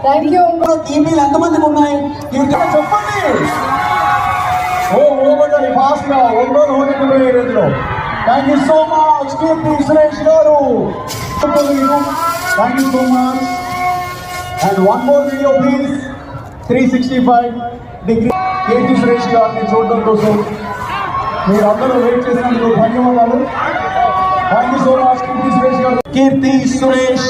Thank you. టీవీలు ఎంతమందికి ఉన్నాయి చెప్పండి. ఫాస్ట్ గా ఒంగోలు హోటల్ రేంజ్లో. Thank you so much Keerthy Suresh garu. Thank you so much. And one more video please. 365 degree Keerthy Suresh గారిని చూడడం కోసం మీరు అందరూ వెయిట్ చేసినందుకు ధన్యవాదాలు. Thank you so much Keerthy Suresh garu. Keerthy Suresh